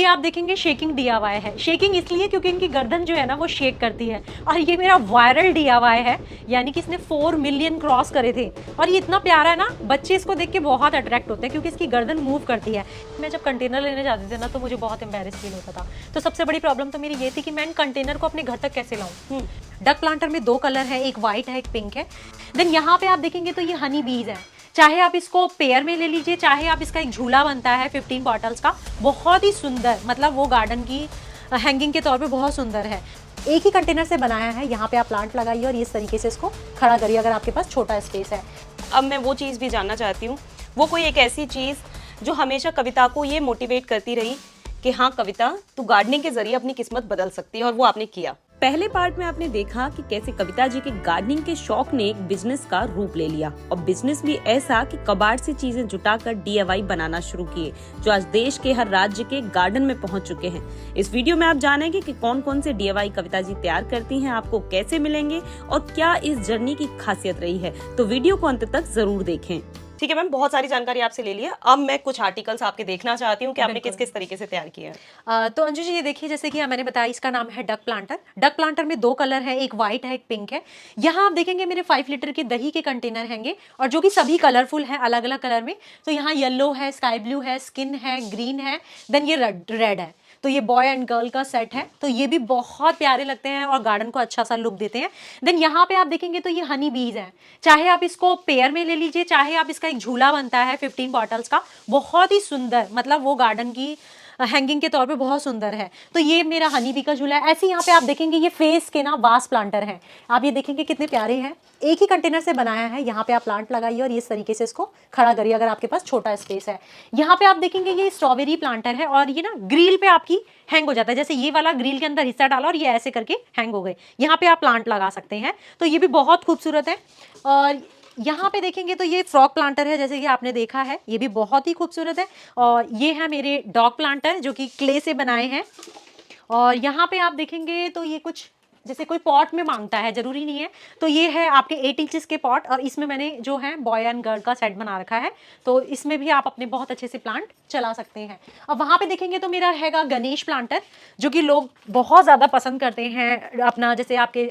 ये आप देखेंगे शेकिंग डीआईवाई है। शेकिंग इसलिए क्योंकि इनकी गर्दन जो है ना वो शेक करती है। और ये मेरा वायरल डीआईवाई है, यानी कि इसने 4 मिलियन क्रॉस करे थे। और ये इतना प्यारा है ना, बच्चे इसको देख के बहुत अट्रैक्ट होते हैं क्योंकि इसकी गर्दन मूव करती है। मैं जब कंटेनर लेने जाते थे ना तो मुझे बहुत एम्बेरस फील होता था। तो सबसे बड़ी प्रॉब्लम तो मेरी ये थी कि मैं इन कंटेनर को अपने घर तक कैसे लाऊं। डक प्लांटर में 2 कलर है, एक व्हाइट है, एक पिंक है। देन यहाँ पे आप देखेंगे तो ये हनी बीज है। चाहे आप इसको पेयर में ले लीजिए, चाहे आप इसका एक झूला बनता है 15 बॉटल्स का, बहुत ही सुंदर, मतलब वो गार्डन की हैंगिंग के तौर पे बहुत सुंदर है। एक ही कंटेनर से बनाया है। यहाँ पे आप प्लांट लगाइए और इस तरीके से इसको खड़ा करिए अगर आपके पास छोटा स्पेस है। अब मैं वो चीज़ भी जानना चाहती हूँ, वो कोई एक ऐसी चीज़ जो हमेशा कविता को ये मोटिवेट करती रही कि हाँ कविता, तू गार्डनिंग के जरिए अपनी किस्मत बदल सकती है, और वो आपने किया। पहले पार्ट में आपने देखा कि कैसे कविता जी के गार्डनिंग के शौक ने एक बिजनेस का रूप ले लिया, और बिजनेस भी ऐसा कि कबाड़ से चीजें जुटाकर डीआईवाई बनाना शुरू किए, जो आज देश के हर राज्य के गार्डन में पहुंच चुके हैं। इस वीडियो में आप जानेंगे कि कौन कौन से डीआईवाई कविता जी तैयार करती हैं, आपको कैसे मिलेंगे और क्या इस जर्नी की खासियत रही है। तो वीडियो को अंत तक जरूर देखें। ठीक है मैम, बहुत सारी जानकारी आपसे ले लिया। अब मैं कुछ आर्टिकल्स आपके देखना चाहती हूँ कि आपने किस किस तरीके से तैयार किया है। तो अंजू जी ये देखिए, जैसे कि मैंने बताया इसका नाम है डक प्लांटर। डक प्लांटर में 2 कलर है, एक व्हाइट है, एक पिंक है। यहाँ आप देखेंगे मेरे 5 लीटर के दही के कंटेनर हैंगे, और जो कि सभी कलरफुल हैं, अलग अलग कलर में। तो यहाँ येलो है, स्काई ब्लू है, स्किन है, ग्रीन है, देन ये रेड है। तो ये बॉय एंड गर्ल का सेट है। तो ये भी बहुत प्यारे लगते हैं और गार्डन को अच्छा सा लुक देते हैं। देन यहाँ पे आप देखेंगे तो ये हनी बीज है। चाहे आप इसको पेयर में ले लीजिए, चाहे आप इसका एक झूला बनता है 15 बॉटल्स का, बहुत ही सुंदर, मतलब वो गार्डन की हैंगिंग के तौर पे बहुत सुंदर है। तो ये मेरा हनी बी का झूला है। ऐसे यहाँ पे आप देखेंगे ये फेस के ना वास प्लांटर हैं। आप ये देखेंगे कितने प्यारे हैं, एक ही कंटेनर से बनाया है। यहाँ पे आप प्लांट लगाइए और इस तरीके से इसको खड़ा करिए अगर आपके पास छोटा स्पेस है। यहाँ पे आप देखेंगे ये स्ट्रॉबेरी प्लांटर है, और ये ना ग्रिल पे आपकी हैंग हो जाता है। जैसे ये वाला ग्रिल के अंदर हिस्सा डाला और ये ऐसे करके हैंग हो गए। यहाँ पे आप प्लांट लगा सकते हैं। तो ये भी बहुत खूबसूरत है। और यहाँ पे देखेंगे तो ये फ्रॉग प्लांटर है, जैसे कि आपने देखा है, ये भी बहुत ही खूबसूरत है। और ये है मेरे डॉग प्लांटर जो कि क्ले से बनाए हैं। और यहाँ पे आप देखेंगे तो ये कुछ जैसे कोई पॉट में मांगता है, जरूरी नहीं है। तो ये है आपके 8 इंचेस के पॉट, और इसमें मैंने जो है बॉय एंड गर्ल का सेट बना रखा है। तो इसमें भी आप अपने बहुत अच्छे से प्लांट चला सकते हैं। अब वहाँ पे देखेंगे तो मेरा हैगा गणेश प्लांटर, जो कि लोग बहुत ज़्यादा पसंद करते हैं अपना, जैसे आपके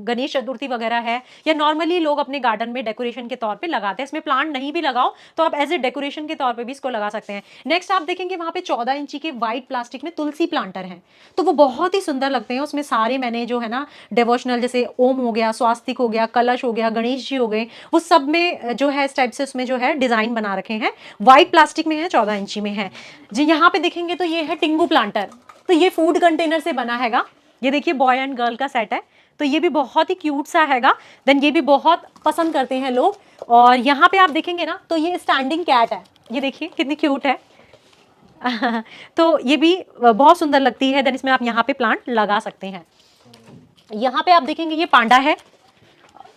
गणेश चतुर्थी वगैरह है, या नॉर्मली लोग अपने गार्डन में डेकोरेशन के तौर पर लगाते हैं। इसमें प्लांट नहीं भी लगाओ तो आप एज ए डेकोरेशन के तौर पर भी इसको लगा सकते हैं। नेक्स्ट आप देखेंगे वहाँ पे 14 इंची के व्हाइट प्लास्टिक में तुलसी प्लांटर हैं। तो वो बहुत ही सुंदर लगते हैं। उसमें सारे मैंने जो है ना डिवोशनल, जैसे ओम हो गया, स्वास्तिक हो गया, कलश हो गया, गणेश जी हो गए, वो सब में जो है इस टाइप से उसमें जो है डिजाइन बना रखे हैं। व्हाइट प्लास्टिक में है, 14 इंची में है जी। यहाँ पे देखेंगे तो ये है टिंगू प्लांटर। तो ये फूड कंटेनर से बना हैगा। ये देखिए बॉय एंड गर्ल का सेट है। तो ये भी बहुत ही क्यूट सा हैगा। देन ये भी बहुत पसंद करते हैं लोग। और यहाँ पे आप देखेंगे ना तो ये स्टैंडिंग कैट है। ये देखिए कितनी क्यूट है। तो ये भी बहुत सुंदर लगती है। देन इसमें आप यहाँ पे प्लांट लगा सकते हैं। यहाँ पे आप देखेंगे ये पांडा है।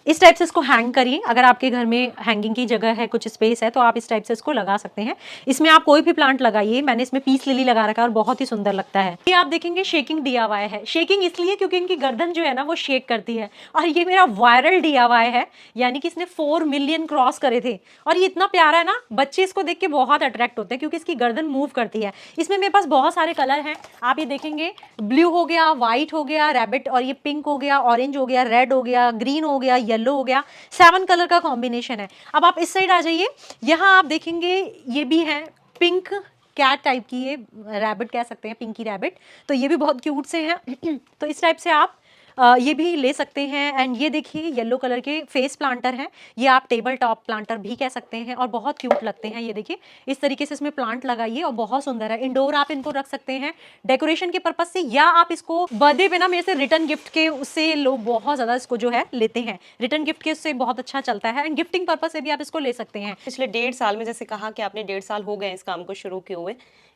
इस टाइप से इसको हैंग करिए। अगर आपके घर में हैंगिंग की जगह है, कुछ स्पेस है, तो आप इस टाइप से इसको लगा सकते हैं। इसमें आप कोई भी प्लांट लगाइए। मैंने इसमें पीस लिली लगा रखा है और बहुत ही सुंदर लगता है। ये आप देखेंगे शेकिंग डीआईवाई है। शेकिंग इसलिए क्योंकि इनकी गर्दन जो है ना वो शेक करती है। और ये मेरा वायरल डीआईवाई है, यानी कि इसने 4 मिलियन क्रॉस करे थे। और ये इतना प्यारा है ना, बच्चे इसको देख के बहुत अट्रैक्ट होते हैं क्योंकि इसकी गर्दन मूव करती है। इसमें मेरे पास बहुत सारे कलर हैं। आप ये देखेंगे ब्लू हो गया, व्हाइट हो गया, रैबिट, और ये पिंक हो गया, ऑरेंज हो गया, रेड हो गया, ग्रीन हो गया, येलो हो गया। 7 कलर का कॉम्बिनेशन है। अब आप इस साइड आ जाइए। यहाँ आप देखेंगे ये भी है पिंक कैट टाइप की, ये रैबिट कह सकते हैं, पिंकी रैबिट। तो ये भी बहुत क्यूट से हैं। तो इस टाइप से आप ये भी ले सकते हैं। एंड ये देखिए येलो कलर के फेस प्लांटर हैं। ये आप टेबल टॉप प्लांटर भी कह सकते हैं और बहुत क्यूट लगते हैं। ये देखिए इस तरीके से इसमें प्लांट लगाइए और बहुत सुंदर है। इंडोर आप इनको रख सकते हैं डेकोरेशन के पर्पज से, या आप इसको बर्थडे पे ना मेरे से रिटर्न गिफ्ट के उससे लोग बहुत ज़्यादा इसको जो है लेते हैं। रिटर्न गिफ्ट के उससे बहुत अच्छा चलता है। एंड गिफ्टिंग पर्पज से भी आप इसको ले सकते हैं। पिछले 1.5 साल में, जैसे कहा कि आपने 1.5 साल हो गए इस काम को शुरू किए हुए,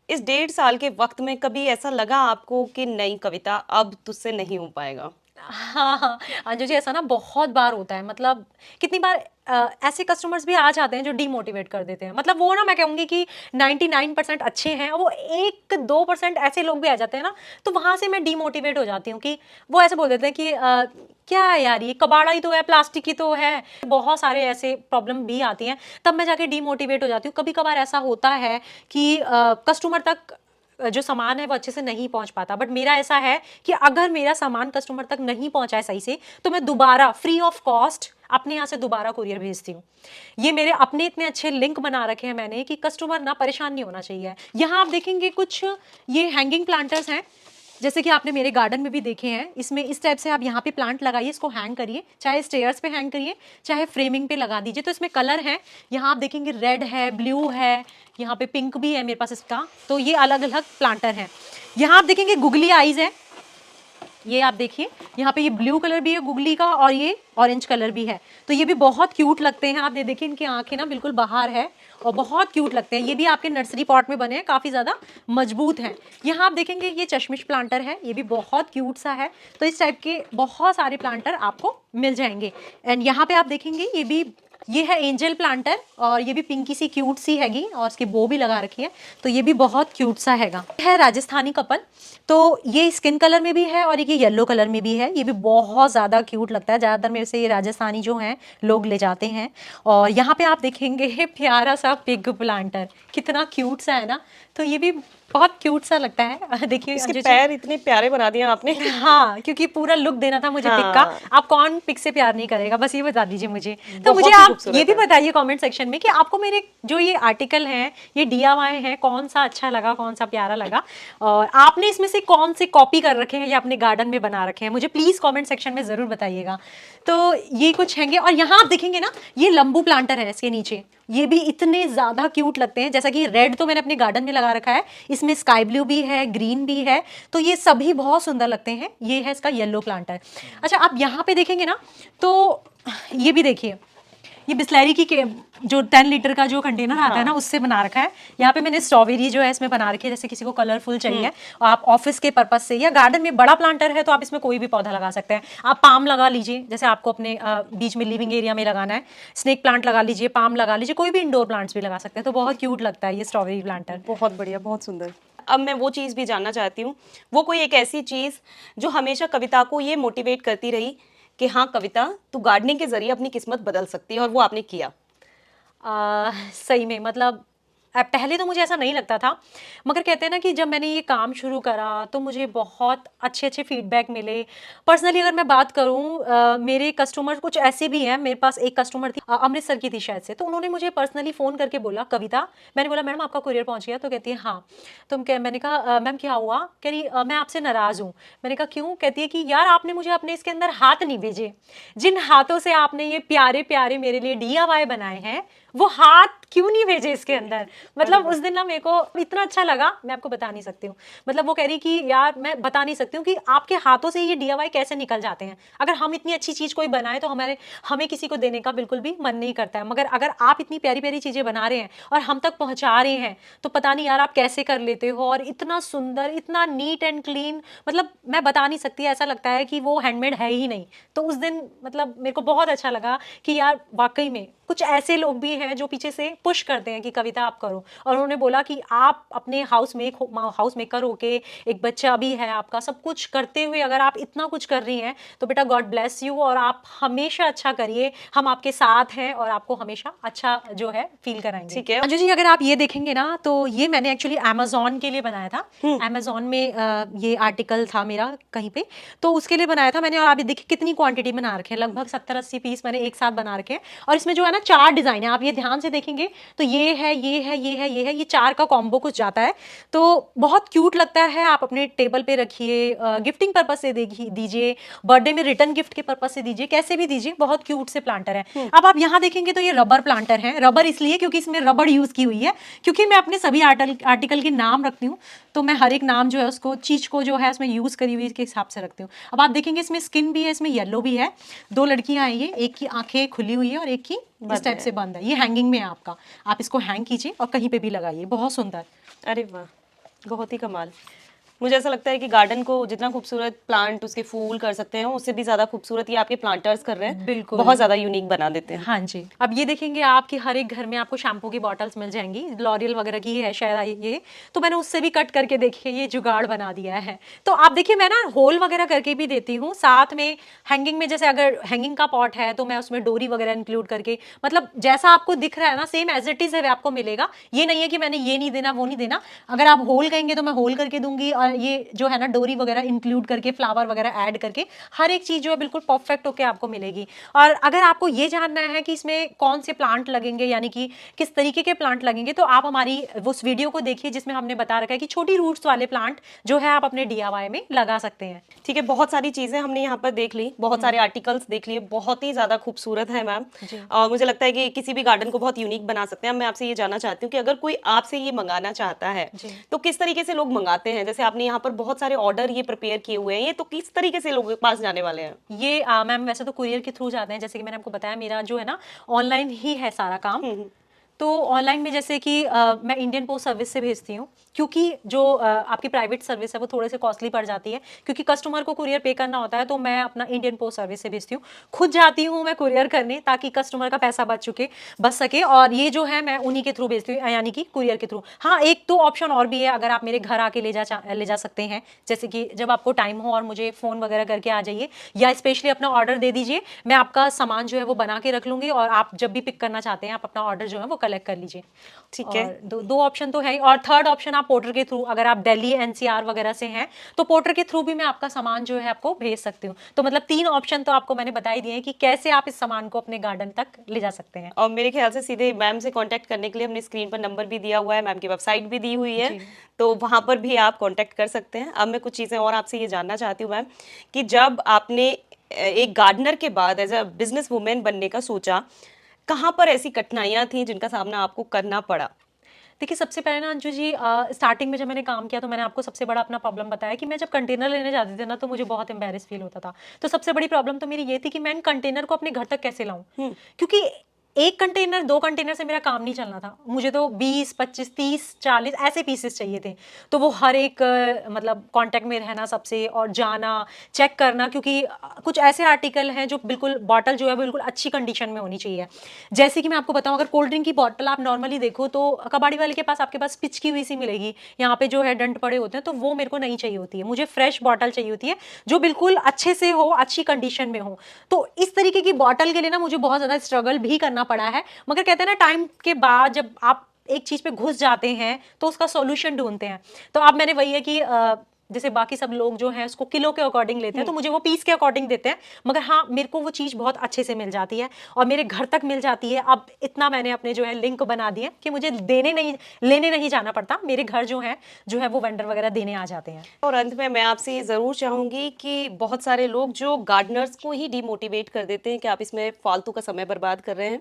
इस 1.5 साल के वक्त में कभी ऐसा लगा आपको कि नहीं कविता, अब तुझसे नहीं हो पाएगा? हाँ, हाँ। अंजू जी ऐसा ना बहुत बार होता है। मतलब कितनी बार ऐसे कस्टमर्स भी आ जाते हैं जो डीमोटिवेट कर देते हैं। मतलब वो ना, मैं कहूँगी कि 99% अच्छे हैं, वो 1-2% ऐसे लोग भी आ जाते हैं ना, तो वहाँ से मैं डीमोटिवेट हो जाती हूँ कि वो ऐसे बोल देते हैं कि क्या है यार, ये कबाड़ा ही तो है, प्लास्टिक ही तो है। बहुत सारे ऐसे प्रॉब्लम भी आती हैं, तब मैं जाके डीमोटिवेट हो जाती हूँ। कभी कभार ऐसा होता है कि कस्टमर तक जो सामान है वो अच्छे से नहीं पहुंच पाता, बट मेरा ऐसा है कि अगर मेरा सामान कस्टमर तक नहीं पहुंचा है सही से तो मैं दोबारा फ्री ऑफ कॉस्ट अपने यहाँ से दोबारा कुरियर भेजती हूँ। ये मेरे अपने इतने अच्छे लिंक बना रखे हैं मैंने कि कस्टमर ना परेशान नहीं होना चाहिए। यहाँ आप देखेंगे कुछ ये हैंगिंग प्लांटर्स हैं, जैसे कि आपने मेरे गार्डन में भी देखे हैं। इसमें इस टाइप से आप यहाँ पे प्लांट लगाइए, इसको हैंग करिए, चाहे स्टेयर्स पे हैंग करिए चाहे फ्रेमिंग पे लगा दीजिए। तो इसमें कलर है, यहाँ आप देखेंगे रेड है, ब्लू है, यहाँ पे पिंक भी है मेरे पास इसका। तो ये अलग अलग प्लांटर हैं। यहाँ आप देखेंगे गुगली आइज है, ये आप देखिए यहाँ पे ये ब्लू कलर भी है गुगली का और ये ऑरेंज कलर भी है। तो ये भी बहुत क्यूट लगते हैं। आप देखिए इनकी आंखें ना बिल्कुल बाहर है और बहुत क्यूट लगते हैं। ये भी आपके नर्सरी पॉट में बने हैं, काफ़ी ज़्यादा मजबूत हैं। यहाँ आप देखेंगे ये चश्मिश प्लांटर है, ये भी बहुत क्यूट सा है। तो इस टाइप के बहुत सारे प्लांटर आपको मिल जाएंगे। एंड यहाँ पे आप देखेंगे ये है एंजल प्लांटर और ये भी पिंकी सी क्यूट सी हैगी और इसकी बो भी लगा रखी है। तो ये भी बहुत क्यूट सा हैगा। है राजस्थानी कपल, तो ये स्किन कलर में भी है और ये येलो कलर में भी है। ये भी बहुत ज़्यादा क्यूट लगता है। ज़्यादातर मेरे से ये राजस्थानी जो हैं लोग ले जाते हैं। और यहाँ पे आप देखेंगे प्यारा सा पिग प्लांटर, कितना क्यूट सा है ना। तो ये भी बहुत क्यूट सा लगता है। देखिए इसके पैर इतने प्यारे बना दिए आपने। हाँ, क्योंकि पूरा लुक देना था मुझे पिक का। आप कौन पिक से प्यार नहीं करेगा, बस ये बता दीजिए मुझे। तो मुझे आप ये भी बताइए कमेंट सेक्शन में कि आपको मेरे जो ये आर्टिकल हैं, ये DIY हैं, कौन सा अच्छा लगा, कौन सा प्यारा लगा, और आपने इसमें से कौन से कॉपी कर रखे हैं या अपने गार्डन में बना रखे हैं, मुझे प्लीज कमेंट सेक्शन में जरूर बताइएगा। तो ये कुछ हैंगे। और यहाँ आप देखेंगे ना, ये लंबू प्लांटर है इसके नीचे, ये भी इतने ज्यादा क्यूट लगते हैं। जैसा कि रेड तो मैंने अपने गार्डन में लगा रखा है, इसमें स्काई ब्लू भी है, ग्रीन भी है, तो ये सभी बहुत सुंदर लगते हैं। ये है इसका येलो प्लांटर। अच्छा, आप यहाँ पे देखेंगे ना, तो ये भी देखिए, ये बिस्लैरी की जो 10 लीटर का जो कंटेनर आता है ना, उससे बना रखा है। यहाँ पे मैंने स्ट्रॉबेरी जो है इसमें बना रखी है, जैसे किसी को कलरफुल चाहिए और आप ऑफिस के पर्पस से या गार्डन में बड़ा प्लांटर है तो आप इसमें कोई भी पौधा लगा सकते हैं। आप पाम लगा लीजिए, जैसे आपको अपने बीच में लिविंग एरिया में लगाना है, स्नेक प्लांट लगा लीजिए, पाम लगा लीजिए, कोई भी इंडोर प्लांट्स भी लगा सकते हैं। तो बहुत क्यूट लगता है ये स्ट्रॉबेरी प्लांटर। बहुत बढ़िया, बहुत सुंदर। अब मैं वो चीज़ भी जानना चाहती हूँ, वो कोई एक ऐसी चीज़ जो हमेशा कविता को ये मोटिवेट करती रही कि हाँ कविता, तू गार्डनिंग के जरिए अपनी किस्मत बदल सकती है, और वो आपने किया। सही में, मतलब पहले तो मुझे ऐसा नहीं लगता था, मगर कहते हैं ना कि जब मैंने ये काम शुरू करा तो मुझे बहुत अच्छे अच्छे फीडबैक मिले। पर्सनली अगर मैं बात करूँ, मेरे कस्टमर कुछ ऐसे भी हैं। मेरे पास एक कस्टमर थी, अमृतसर की थी शायद से, तो उन्होंने मुझे पर्सनली फ़ोन करके बोला कविता, मैंने बोला मैडम आपका कुरियर पहुंच गया? तो कहती है हाँ। तो मैंने कहा मैम क्या हुआ? कह रही मैं आपसे नाराज़ हूँ। मैंने कहा क्यों? कहती है कि यार आपने मुझे अपने इसके अंदर हाथ नहीं भेजे, जिन हाथों से आपने ये प्यारे प्यारे मेरे लिए DIY बनाए हैं, वो हाथ क्यों नहीं भेजे इसके अंदर। मतलब उस दिन ना मेरे को इतना अच्छा लगा, मैं आपको बता नहीं सकती हूँ। मतलब वो कह रही कि यार मैं बता नहीं सकती हूँ कि आपके हाथों से ये DIY कैसे निकल जाते हैं। अगर हम इतनी अच्छी चीज़ कोई बनाए तो हमें किसी को देने का बिल्कुल भी मन नहीं करता है, मगर अगर आप इतनी प्यारी प्यारी चीज़ें बना रहे हैं और हम तक पहुँचा रहे हैं तो पता नहीं यार आप कैसे कर लेते हो। और इतना सुंदर, इतना नीट एंड क्लीन, मतलब मैं बता नहीं सकती, ऐसा लगता है कि वो हैंडमेड है ही नहीं। तो उस दिन मतलब मेरे को बहुत अच्छा लगा कि यार वाकई में कुछ ऐसे लोग भी हैं जो पीछे से पुश करते हैं कि कविता आप करो। और उन्होंने बोला कि आप अपने हाउस मेकर होके, एक बच्चा भी है आपका, सब कुछ करते हुए अगर आप इतना कुछ कर रही हैं तो बेटा गॉड ब्लेस यू, और आप हमेशा अच्छा करिए, हम आपके साथ हैं और आपको हमेशा अच्छा जो है फील कराएंगे। ठीक है अंजू जी, अगर आप ये देखेंगे ना, तो ये मैंने एक्चुअली अमेजोन के लिए बनाया था। अमेजोन में ये आर्टिकल था मेरा कहीं पे, तो उसके लिए बनाया था मैंने। और आप ये देखिए कितनी क्वांटिटी बना रखे हैं, लगभग 70-80 पीस मैंने एक साथ बना रखे हैं। और इसमें जो है ना 4 डिजाइन है, आप ये ध्यान से देखेंगे तो ये है, ये है, ये है, ये है, ये 4 का कॉम्बो कुछ जाता है। तो बहुत क्यूट लगता है। आप अपने टेबल पे रखिए, गिफ्टिंग पर्पज से दीजिए, बर्थडे में रिटर्न गिफ्ट के पर्पज से दीजिए, कैसे भी दीजिए। बहुत क्यूट से प्लांटर है। अब आप यहाँ देखेंगे तो ये रबर प्लांटर है। रबर इसलिए क्योंकि इसमें रबड़ यूज की हुई है, क्योंकि मैं अपने सभी आर्टिकल के नाम रखती हूँ, तो मैं हर एक नाम जो है उसको, चीज को जो है उसमें यूज करी हुई के हिसाब से रखती हूँ। अब आप देखेंगे इसमें स्किन भी है, इसमें येलो भी है। 2 लड़कियां आई है, एक की आंखें खुली हुई है और एक की इस टाइप से बंद है। ये हैंगिंग में है आपका, आप इसको हैंग कीजिए और कहीं पे भी लगाइए, बहुत सुंदर। अरे वाह, बहुत ही कमाल। मुझे ऐसा लगता है कि गार्डन को जितना खूबसूरत प्लांट उसके फूल कर सकते हैं, उससे भी ज्यादा खूबसूरत ये आपके प्लांटर्स कर रहे हैं, बिल्कुल। बहुत ज्यादा यूनिक बना देते हैं। हाँ जी। अब ये देखेंगे आपके हर एक घर में आपको शैम्पू की बॉटल्स मिल जाएंगी, लॉरियल वगैरह की है शायद ये, तो मैंने उससे भी कट करके देखिए ये जुगाड़ बना दिया है। तो आप देखिए मैं ना होल वगैरह करके भी देती हूँ, साथ में हैंगिंग में जैसे अगर हैंगिंग का पॉट है तो मैं उसमें डोरी वगैरह इंक्लूड करके, मतलब जैसा आपको दिख रहा है ना सेम एज इट इज है आपको मिलेगा। ये नहीं है कि मैंने ये नहीं देना वो नहीं देना, अगर आप होल कहेंगे तो मैं होल करके दूंगी, और ये जो है ना डोरी वगैरह इंक्लूड करके फ्लावर वगैरह ऐड करके हर एक चीज जो है बिल्कुल परफेक्ट होके आपको मिलेगी। और अगर आपको ये जानना है कि इसमें कौन से प्लांट लगेंगे, यानी कि किस तरीके के प्लांट लगेंगे, तो आप हमारी उस वीडियो को देखिए जिसमें हमने बता रखा है कि छोटी रूट्स वाले प्लांट जो है आप अपने DIY में लगा सकते हैं। ठीक है, बहुत सारी चीजें हमने यहाँ पर देख ली, बहुत सारे आर्टिकल्स देख लिए, बहुत ही ज्यादा खूबसूरत है मैम। और मुझे लगता है कि किसी भी गार्डन को बहुत यूनिक बना सकते हैं। मैं आपसे ये जानना चाहती हूँ कि अगर कोई आपसे ये मंगाना चाहता है तो किस तरीके से लोग मंगाते हैं? जैसे आपने यहाँ पर बहुत सारे ऑर्डर ये प्रिपेयर किए हुए हैं, ये तो किस तरीके से लोगों के पास जाने वाले हैं? ये मैम वैसे तो कुरियर के थ्रू जाते हैं, जैसे कि मैंने आपको बताया मेरा जो है ना ऑनलाइन ही है सारा काम। तो ऑनलाइन में जैसे कि मैं इंडियन पोस्ट सर्विस से भेजती हूँ, क्योंकि जो आपकी प्राइवेट सर्विस है वो थोड़े से कॉस्टली पड़ जाती है, क्योंकि कस्टमर को कुरियर पे करना होता है, तो मैं अपना इंडियन पोस्ट सर्विस से भेजती हूँ। खुद जाती हूँ मैं कुरियर करने, ताकि कस्टमर का पैसा बच सके, और ये जो है मैं उन्हीं के थ्रू भेजती हूँ, यानी कि कुरियर के थ्रू। हाँ, एक तो ऑप्शन और भी है, अगर आप मेरे घर आके ले जा सकते हैं, जैसे कि जब आपको टाइम हो और मुझे फ़ोन वगैरह करके आ जाइए, या स्पेशली अपना ऑर्डर दे दीजिए, मैं आपका सामान जो है वो बना के रख लूँगी, और आप जब भी पिक करना चाहते हैं आप अपना ऑर्डर जो है वो कलेक्ट कर लीजिए। ठीक है। और दो ऑप्शन तो है ही, और थर्ड ऑप्शन आप पोर्टर के थ्रू, अगर आप दिल्ली NCR वगैरह से हैं तो पोर्टर के थ्रू भी मैं आपका सामान जो है आपको भेज सकती हूँ। तो मतलब 3 ऑप्शन तो आपको मैंने बता ही दिए हैं कि कैसे आप इस सामान को अपने गार्डन तक ले जा सकते हैं। और मेरे ख्याल से सीधे मैम से कांटेक्ट करने के लिए हमने स्क्रीन पर नंबर भी दिया हुआ है, मैम की वेबसाइट भी दी हुई है, तो वहां पर भी आप कांटेक्ट कर सकते हैं। अब मैं कुछ चीज़ें और आपसे ये जानना चाहती हूँ मैम, कि जब आपने एक गार्डनर के बाद एज अ बिजनेस वुमेन बनने का सोचा, कहाँ पर ऐसी कठिनाइयाँ थी जिनका सामना आपको करना पड़ा? देखिए सबसे पहले ना अंजू जी, स्टार्टिंग में जब मैंने काम किया तो मैंने आपको सबसे बड़ा अपना प्रॉब्लम बताया कि मैं जब कंटेनर लेने जाती थी ना तो मुझे बहुत एम्बेरस फील होता था। तो सबसे बड़ी प्रॉब्लम तो मेरी ये थी कि मैं इन कंटेनर को अपने घर तक कैसे लाऊं, क्योंकि एक कंटेनर 2 कंटेनर से मेरा काम नहीं चलना था, मुझे तो 20 25 30 40 ऐसे पीसेस चाहिए थे। तो वो हर एक मतलब कांटेक्ट में रहना सबसे, और जाना चेक करना, क्योंकि कुछ ऐसे आर्टिकल हैं जो बिल्कुल बॉटल जो है बिल्कुल अच्छी कंडीशन में होनी चाहिए। जैसे कि मैं आपको बताऊं, अगर कोल्ड ड्रिंक की बॉटल आप नॉर्मली देखो तो कबाड़ी वाले के पास आपके पास पिचकी हुई सी मिलेगी, यहाँ पे जो है डंट पड़े होते हैं, तो वो मेरे को नहीं चाहिए होती है। मुझे फ्रेश बॉटल चाहिए होती है जो बिल्कुल अच्छे से हो, अच्छी कंडीशन में हो। तो इस तरीके की बॉटल के लिए ना मुझे बहुत ज़्यादा स्ट्रगल भी करना पड़ा है, मगर कहते हैं ना टाइम के बाद जब आप एक चीज़ पे घुस जाते हैं तो उसका सॉल्यूशन ढूंढते हैं। तो अब मैंने वही है कि जैसे बाकी सब लोग जो है उसको किलो के अकॉर्डिंग लेते हैं, तो मुझे वो पीस के अकॉर्डिंग देते हैं, मगर हाँ मेरे को वो चीज़ बहुत अच्छे से मिल जाती है और मेरे घर तक मिल जाती है। अब इतना मैंने अपने जो है लिंक बना दिए कि मुझे लेने नहीं जाना पड़ता, मेरे घर जो है वो वेंडर वगैरह देने आ जाते हैं। और अंत में मैं आपसे ये ज़रूर चाहूँगी कि बहुत सारे लोग जो गार्डनर्स को ही डिमोटिवेट कर देते हैं कि आप इसमें फालतू का समय बर्बाद कर रहे हैं,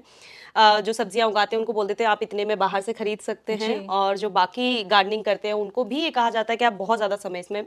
जो सब्जियां उगाते हैं उनको बोल देते हैं आप इतने में बाहर से खरीद सकते हैं, और जो बाकी गार्डनिंग करते हैं उनको भी ये कहा जाता है कि आप बहुत ज़्यादा समय इसमें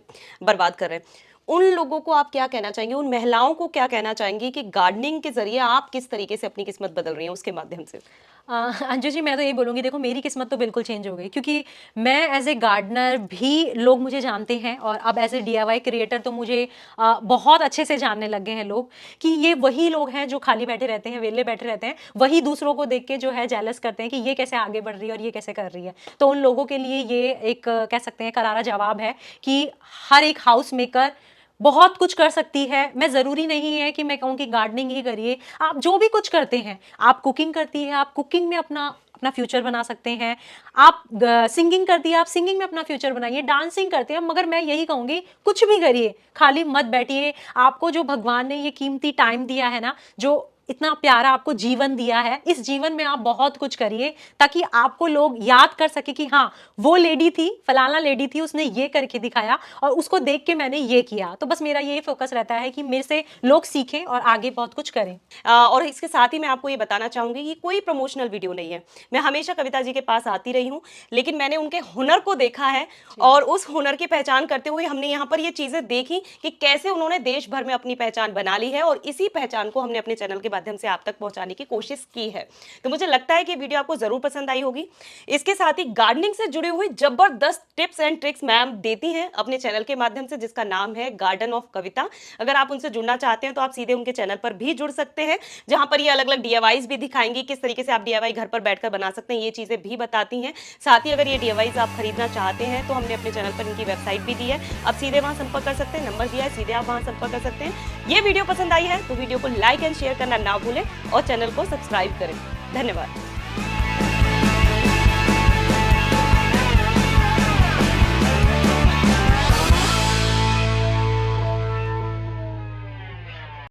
बर्बाद कर रहे हैं। उन लोगों को आप क्या कहना चाहेंगे, उन महिलाओं को क्या कहना चाहेंगी कि गार्डनिंग के जरिए आप किस तरीके से अपनी किस्मत बदल रही हैं उसके माध्यम से? अंजू जी मैं तो यही बोलूँगी, देखो मेरी किस्मत तो बिल्कुल चेंज हो गई, क्योंकि मैं एज ए गार्डनर भी लोग मुझे जानते हैं, और अब एज ए DIY क्रिएटर तो मुझे बहुत अच्छे से जानने लग गए हैं लोग, कि ये वही लोग हैं जो खाली बैठे रहते हैं, वेले बैठे रहते हैं, वही दूसरों को देख के जो है जेलस करते हैं कि ये कैसे आगे बढ़ रही है और ये कैसे कर रही है। तो उन लोगों के लिए ये एक कह सकते हैं करारा जवाब है कि हर एक हाउस मेकर बहुत कुछ कर सकती है। मैं ज़रूरी नहीं है कि मैं कहूँ कि गार्डनिंग ही करिए, आप जो भी कुछ करते हैं, आप कुकिंग करती है, आप कुकिंग में अपना अपना फ्यूचर बना सकते हैं, आप सिंगिंग करती है, आप सिंगिंग में अपना फ्यूचर बनाइए, डांसिंग करते हैं, मगर मैं यही कहूँगी कुछ भी करिए, खाली मत बैठिए। आपको जो भगवान ने ये कीमती टाइम दिया है ना, जो इतना प्यारा आपको जीवन दिया है, इस जीवन में आप बहुत कुछ करिए ताकि आपको लोग याद कर सके कि हाँ वो लेडी थी, फलाना लेडी थी, उसने ये करके दिखाया और उसको देख के मैंने ये किया। तो बस मेरा ये फोकस रहता है कि मेरे से लोग सीखें और आगे बहुत कुछ करें। और इसके साथ ही मैं आपको ये बताना चाहूंगी कि कोई प्रमोशनल वीडियो नहीं है। मैं हमेशा कविता जी के पास आती रही हूँ, लेकिन मैंने उनके हुनर को देखा है, और उस हुनर की पहचान करते हुए हमने यहाँ पर ये चीजें देखी कि कैसे उन्होंने देश भर में अपनी पहचान बना ली है, और इसी पहचान को हमने अपने चैनल के माध्यम से आप तक पहुंचाने की कोशिश की है। तो मुझे लगता है कि वीडियो आपको जरूर पसंद आई होगी। इसके साथ ही गार्डनिंग से जुड़ी हुई जबरदस्त टिप्स एंड ट्रिक्स मैम देती हैं अपने चैनल के माध्यम से, जिसका नाम है गार्डन ऑफ कविता। अगर आप उनसे जुड़ना चाहते हैं तो आप सीधे उनके चैनल पर भी जुड़ सकते हैं, जहां पर ये अलग अलग DIYs भी दिखाएंगी, किस तरीके से आप DIY घर पर बैठकर बना सकते हैं, ये चीजें भी बताती हैं। साथ ही अगर ये DIYs आप खरीदना चाहते हैं तो हमने अपने चैनल पर इनकी वेबसाइट भी दी है, आप सीधे वहां संपर्क कर सकते हैं, नंबर दिया है, सीधे आप वहां संपर्क कर सकते हैं। ये वीडियो पसंद आई है तो वीडियो को लाइक एंड शेयर करना ना भूलें और चैनल को सब्सक्राइब करें। धन्यवाद।